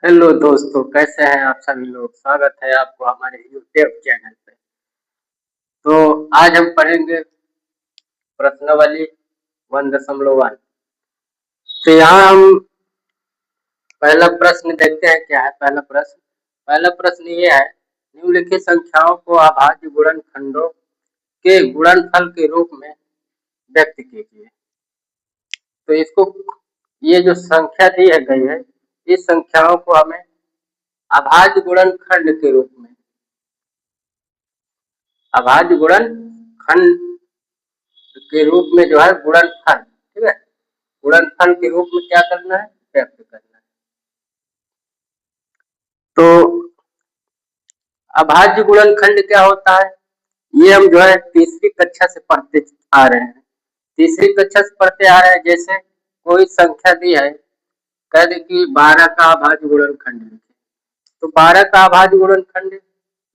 Hello दोस्तों, कैसे हैं आप सभी लोग। स्वागत है आपको हमारे यूट्यूब चैनल पे। तो आज हम पढ़ेंगे प्रश्नावली 1.1। तो यहाँ हम पहला प्रश्न देखते हैं क्या है। पहला प्रश्न ये है, निम्नलिखित संख्याओं को अभाज्य गुणनखंडों के गुणनफल के रूप में व्यक्त कीजिए। तो इसको, ये जो संख्या दी है गई है, इस संख्याओं को हमें अभाज्य गुणनखंड के रूप में, अभाज्य गुणनखंड के रूप में जो है गुणनफल, ठीक है, गुणनफल के रूप में क्या करना है, व्यक्त करना है। तो अभाज्य गुणनखंड क्या होता है, ये हम जो है तीसरी कक्षा से पढ़ते आ रहे हैं। तीसरी कक्षा से पढ़ते आ रहे हैं। जैसे कोई संख्या दी है, कह दे कि 12 का अभाज्य गुणनखंड लिखे। तो 12 का अभाज्य गुणनखंड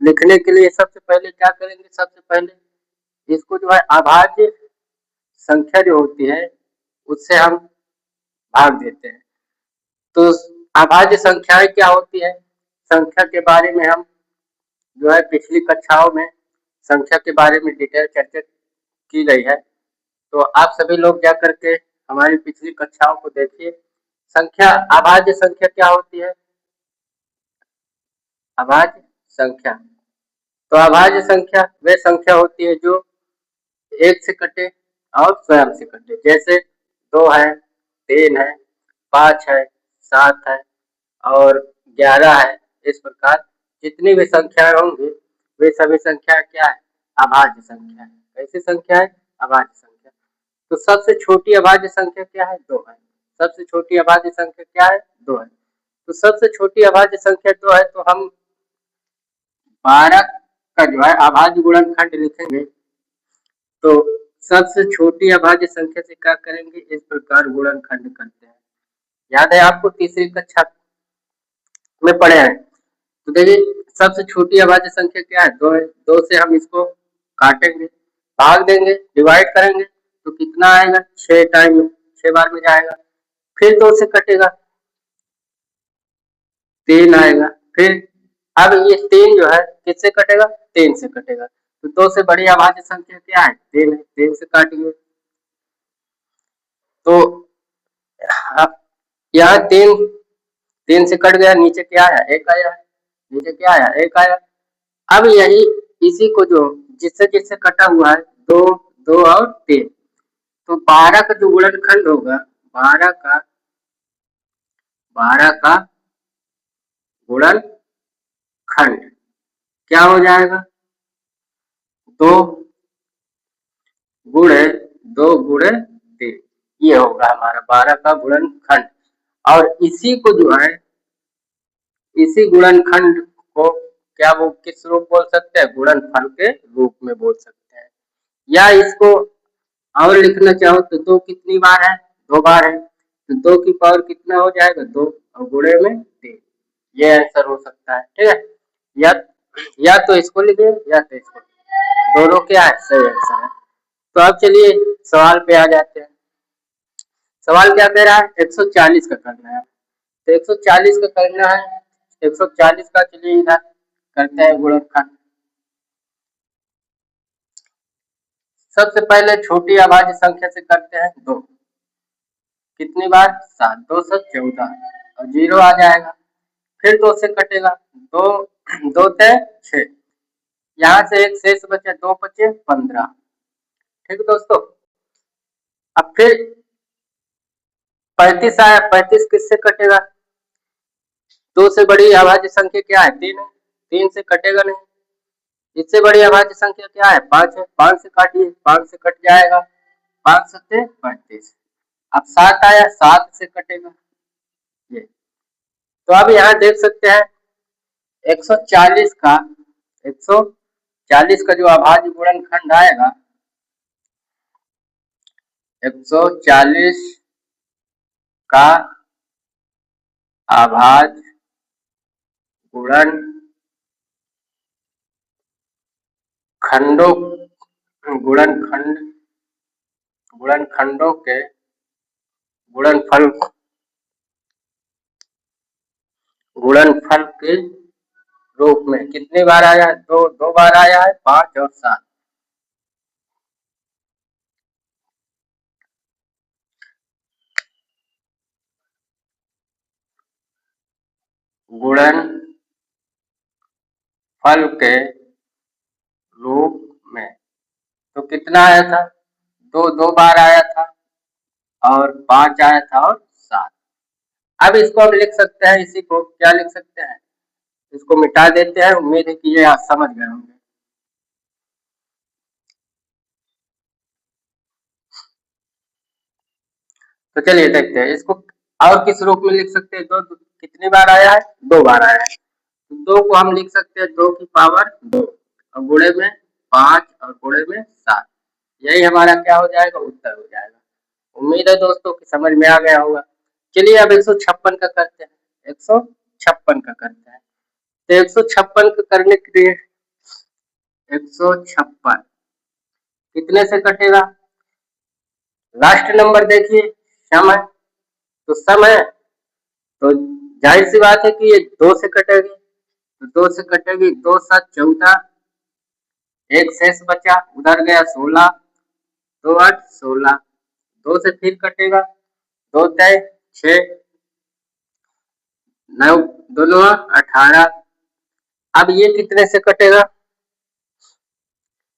लिखने के लिए सबसे पहले क्या करेंगे, सबसे पहले इसको जो है अभाज्य संख्या जो होती है उससे हम भाग देते हैं। तो अभाज्य संख्याएं क्या होती है, संख्या के बारे में हम जो है पिछली कक्षाओं में संख्या के बारे में डिटेल चर्चा की गई है। तो आप सभी लोग जा करके हमारी पिछली कक्षाओं को देखिए। संख्या, अभाज्य संख्या क्या होती है, अभाज्य संख्या। तो अभाज्य संख्या वे संख्या होती है जो एक से कटे और स्वयं से कटे। जैसे 2 है, 3 है, 5 है, 7 है और 11 है। इस प्रकार जितनी भी संख्याएं होंगी वे सभी संख्या क्या है, अभाज्य संख्या है। कैसी संख्या है, अभाज्य संख्या। तो सबसे छोटी अभाज्य संख्या क्या है, 2 है। सबसे छोटी अभाज्य संख्या क्या है, 2 है। तो सबसे छोटी अभाज्य संख्या 2 है। तो हम 12 का जो है अभाज्य गुणनखंड लिखेंगे। तो सबसे छोटी अभाज्य संख्या से क्या करेंगे, इस प्रकार गुणनखंड करते हैं। याद है आपको, तीसरी कक्षा में पढ़े हैं। तो देखिए सबसे छोटी अभाज्य संख्या क्या है, 2 है। 2 से हम इसको काटेंगे, भाग देंगे, डिवाइड करेंगे तो कितना आएगा, 6 टाइम 6 बार में जाएगा। फिर 2 से कटेगा, 3 आएगा। फिर अब ये 3 जो है किससे कटेगा, 3 से कटेगा। तो 2 से बड़ी अभाज्य संख्या क्या है, 3 है। 3 से काटिए तो यहाँ 3 से कट गया, नीचे क्या आया, 1 आया। नीचे क्या आया, 1 आया। अब यही इसी को जो जिससे जिससे कटा हुआ है, 2, 2 और 3। तो 12 का जो गुणनखंड होगा, 12 का 12 का गुणनखंड क्या हो जाएगा, 2 गुणे 2 गुणे 3। ये होगा हमारा 12 का गुणनखंड। और इसी को जो है, इसी गुणनखंड को क्या वो किस रूप बोल सकते हैं, गुणनफल के रूप में बोल सकते हैं। या इसको और लिखना चाहो तो 2 कितनी बार है, 2 बार है। तो 2 की पावर कितना हो जाएगा, 2 और गुणे में 3। ये आंसर हो सकता है, ठीक है। या या तो इसको लिखे या तो इसको, दोनों क्या है, सही आंसर है। तो अब चलिए सवाल पे आ जाते हैं। सवाल क्या कह रहा है, 140 का करना है। तो 140 का करना है, 140 का चलिए इधर करते हैं गुणनखंड। सबसे पहले छोटी अभाज्य संख्या से करते हैं 2। कितनी बार, 7, 2 से 14 और 0 आ जाएगा। फिर 2 से कटेगा, 2 2 से 6, यहाँ से एक शेष बचे, 2 बचे 15। ठीक है दोस्तों। अब फिर 35 आया, 35 किससे कटेगा, 2 से बड़ी अभाज्य संख्या क्या है, 3 है। 3 से कटेगा नहीं। इससे बड़ी अभाज्य संख्या क्या है, 5 है। 5 से काटिए, 5 से कट जाएगा, 5 सत्ते 35। अब 7 आया, 7 से कटेगा ये। तो अब यहाँ देख सकते हैं 140 का 140 का जो अभाज्य गुणनखंड आएगा, 140 का अभाज्य गुणनखंडों गुणनखंड गुणनखंडों के गुणनफल गुणनफल के रूप में कितनी बार आया है? दो बार आया है, 5 और 7। गुणनफल के रूप में तो कितना आया था? दो बार आया था और 5 आया था और 7। अब इसको हम लिख सकते हैं, इसी को क्या लिख सकते हैं? इसको मिटा देते हैं। उम्मीद है कि ये आप समझ गए होंगे। तो चलिए देखते हैं इसको और किस रूप में लिख सकते हैं। कितनी बार आया है? 2 बार आया है। तो 2 को हम लिख सकते हैं 2 की पावर 2 और गुणे में 5 और गुणे में 7। यही हमारा क्या हो जाएगा? उत्तर हो जाएगा। उम्मीद है दोस्तों कि समझ में आ गया होगा। चलिए अब 156 का करते हैं। 156 का करते हैं। तो 156 का करने के लिए 156 कितने से कटेगा? लास्ट नंबर देखिए, सम है। तो सम है तो जाहिर सी बात है कि ये 2 से कटेगी। तो 2 से कटेगी, 2 7 14, एक शेष बचा, उधर गया 16, 2 8 16, 2 से फिर कटेगा, 2 तय 6, 9 दोनों 18। अब ये कितने से कटेगा?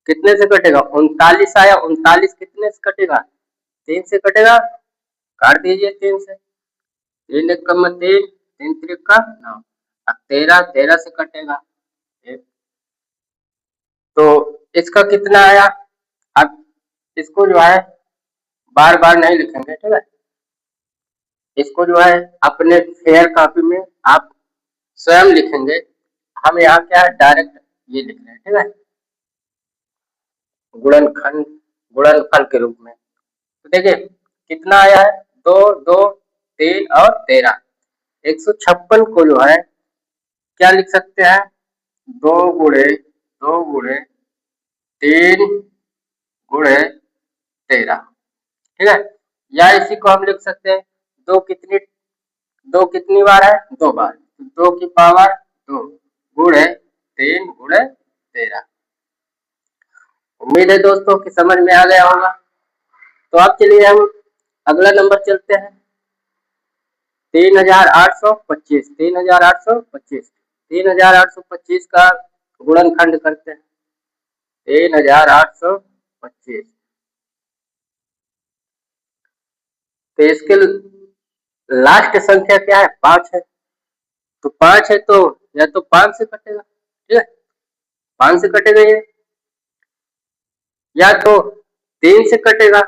कितने से कटेगा? 39 आया, 39 कितने से कटेगा? 3 से कटेगा। काट दीजिए 3 से। 3 एक कम 3, 3 त्रिक का 9। अब 13, 13 से कटेगा। तो इसका कितना आया? अब इसको जो है बार बार नहीं लिखेंगे, ठीक है। इसको जो है अपने फेयर कॉपी में आप स्वयं लिखेंगे। हम यहाँ क्या है डायरेक्ट ये लिख रहे हैं, ठीक है, गुणनखंड गुणनफल के रूप में। तो देखिए कितना आया है? 2 2 3 और 13। 156 को जो है क्या लिख सकते हैं? 2 गुणे 3 गुणे 13, ठीक है। या इसी को हम लिख सकते हैं, दो कितनी बार है? 2 बार। 2 की पावर 2 गुणे 3 गुणे 13। उम्मीद है दोस्तों कि समझ में आ गया होगा। तो अब चलिए हम अगला नंबर चलते हैं। 3825, 3825, 3825 का गुणनखंड करते हैं। 3825, तो इसके लास्ट संख्या क्या है? 5 है। तो 5 है तो या तो 5 से कटेगा, ठीक है, 5 से कटेगा ये, या तो 3 से कटेगा।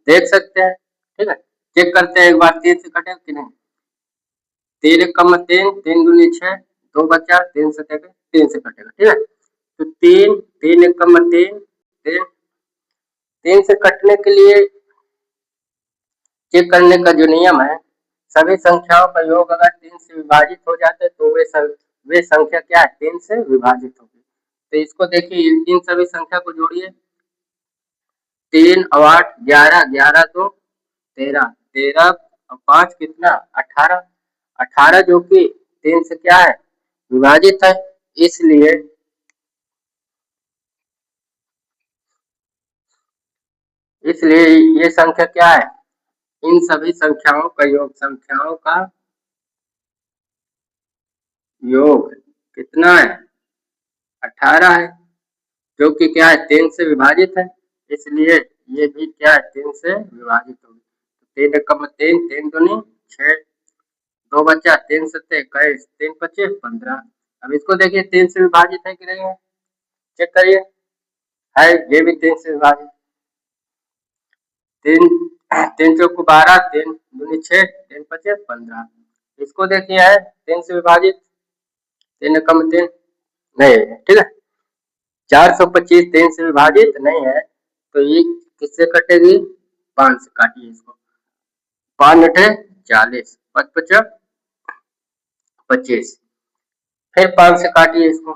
देख सकते हैं, ठीक है, चेक करते हैं एक बार 3 से कटेगा कि नहीं। 3 एक कम 3, 3 दूनी 6, 2 बचा, 3 से कटेगा, 3 से कटेगा, ठीक है। तो 3, 3 एक कम 3, 3, 3 से कटने के लिए चेक करने का जो नियम है, सभी संख्याओं का योग अगर 3 से विभाजित हो जाते तो वे संख्या क्या है? 3 से विभाजित होगी। तो इसको देखिए, इन सभी संख्या को जोड़िए। 3 और 8 11, 11 2 13, 13 और 5 कितना? 18, 18 जो कि 3 से क्या है? विभाजित है। इसलिए इसलिए ये संख्या क्या है? इन सभी संख्याओं का योग, संख्याओं का योग कितना है? 18 है, जो कि क्या है? 3 से विभाजित है। इसलिए ये भी क्या है? 3 से विभाजित होगी। 3 एकम 3, 3 दूनी 6, 2 बचा, 3 सत्ते 21, 3 पचे 15। अब इसको देखिए 3 से विभाजित है कि नहीं है, चेक करिए। है, ये भी 3 से विभाजित। 3 3 चौक 12, 3 दूनी 6, 3 पचे 15। इसको देखिए है 3 से विभाजित, 3 एकम 3 नहीं है, ठीक है। 425 3 से विभाजित नहीं है, तो ये किससे कटेगी? 5 से काटिए इसको। 5 अठे 40, 5 पचा 25, फिर 5 से काटिए इसको।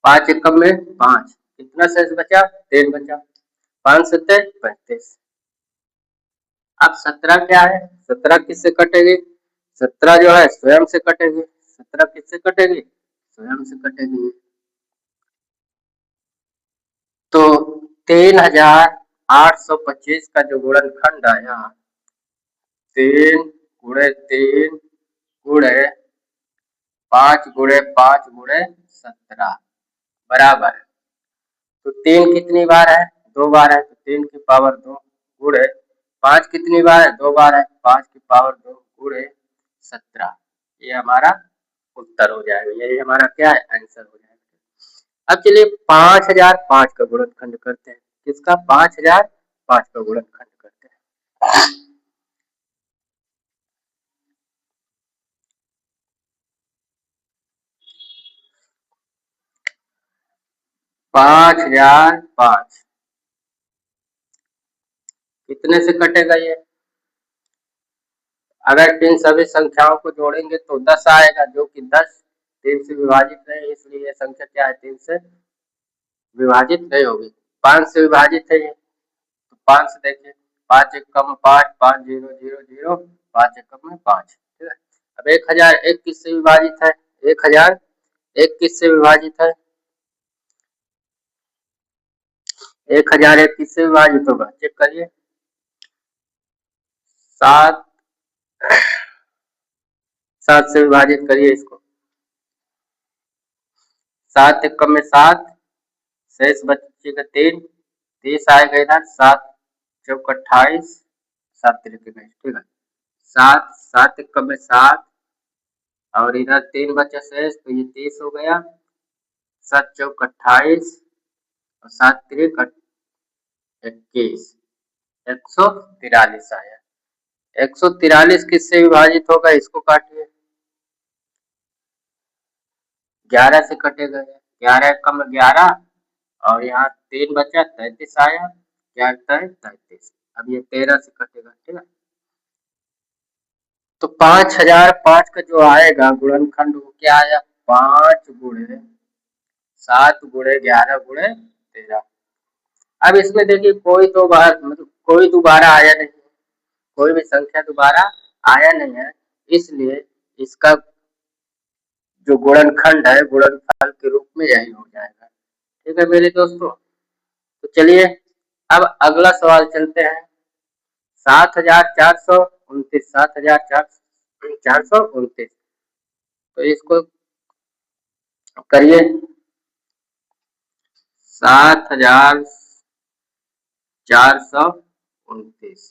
5 एकम में 5, कितना शेष बचा? 3 बचा, 5 सत्ते 35। अब 17 क्या है? 17 किससे कटेगी? 17 जो है स्वयं से कटेगी। 17 किससे कटेगी? स्वयं से कटेगी। तो 3825 का जो गुणनखंड आया, 3 × 3 गुणे 5 × 5 × 17 बराबर है। तो 3 कितनी बार है? 2 बार है, तो 3 की पावर 2 गुणे 5 कितनी बार है? 2 बार है, 5 की पावर 2 गुणे 17। ये हमारा उत्तर हो जाएगा, यही हमारा क्या है? आंसर हो जाएगा। अब चलिए 5005 का गुणनखंड करते हैं। किसका? 5005 का गुणनखंड करते हैं। 5005 कितने से कटेगा ये? अगर इन सभी संख्याओं को जोड़ेंगे तो 10 आएगा, जो कि 10 3 से विभाजित है, इसलिए ये संख्या क्या है? 3 से विभाजित नहीं होगी। 5 से विभाजित है ये, तो 5 से देखिए, 5 एकम में 5, 5 0 0 0, 5 एकम में 5। ठीक है। अब 1001 किससे विभाजित है? 1001 किससे विभाजित है? 1001 किससे विभाजित होगा? चेक करिए। 7 7 से विभाजित करिए इसको। 7 एकम में 7, शेष बचेगा 3, 30 आएगा इधर, 7 चौक 28, 7 तरीके का। ठीक है। 7 एकम में 7 और इधर 3 बचे शेष, तो ये 30 हो गया। 7 चौक 28 और 7 तिरिक 21, 143 आया। 143 किससे विभाजित होगा? इसको काटिए। 11 से कटेगा। 11 एकम में 11 और यहाँ 3 बचा, 33 आया। 33। अब ये 13 से कटेगा। ठीक है। तो 5005 का जो आएगा गुणनखंड वो क्या आया? 5 × 7 × 11 × 13। अब इसमें देखिए कोई दो बार मतलब कोई दोबारा आया नहीं, कोई भी संख्या दोबारा आया नहीं है, इसलिए इसका जो गुणनखंड है गुणनफल के रूप में यही हो जाएगा। ठीक है मेरे दोस्तों। तो चलिए अब अगला सवाल चलते हैं। 7429, 7429। तो इसको करिए। 7429।